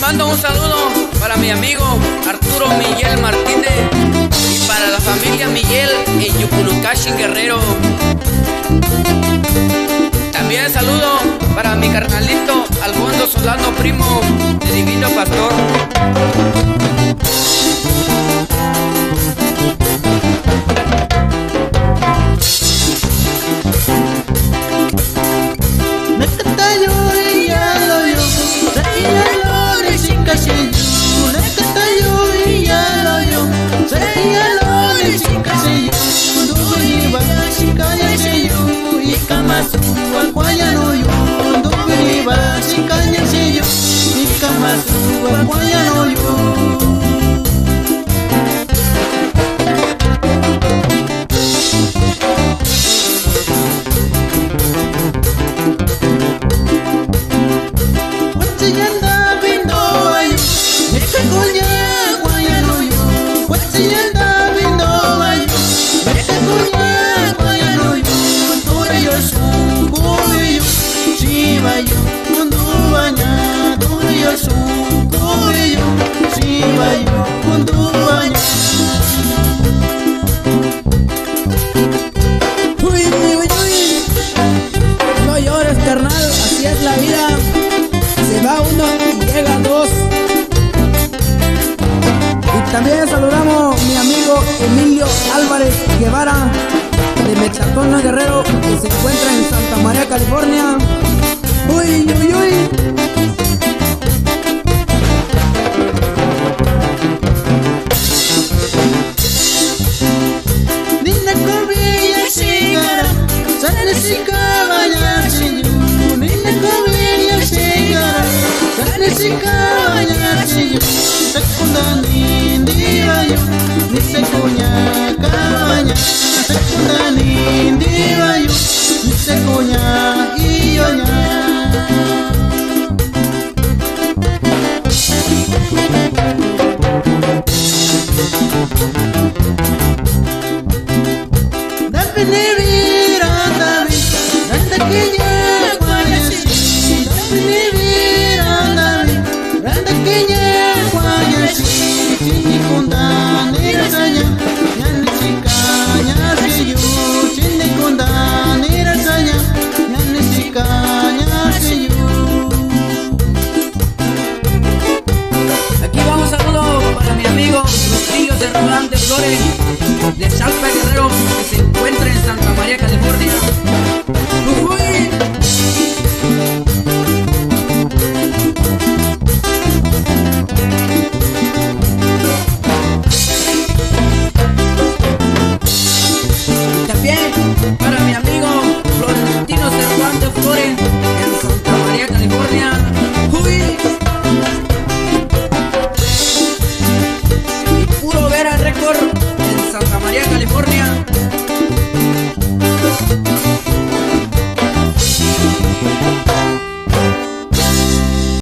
mando un saludo para mi amigo Arturo Miguel Martínez y para la familia Miguel en Yuculucachín, Guerrero. También saludo para mi carnalito Alfonso Solano, primo de Divino Pastor. No llores, carnal, así es la vida. Se va uno y llega dos. Y también saludamos a mi amigo Emilio Álvarez Guevara de Mechatona, Guerrero, que se encuentra en Santa María, California. Uy, uy, uy. De Salpa, Guerrero, que se encuentra en Santa María, California. Y también para mi amigo Florentino Cervantes Flores en Santa María, California. Y Puro Vera Record en Santa María, California.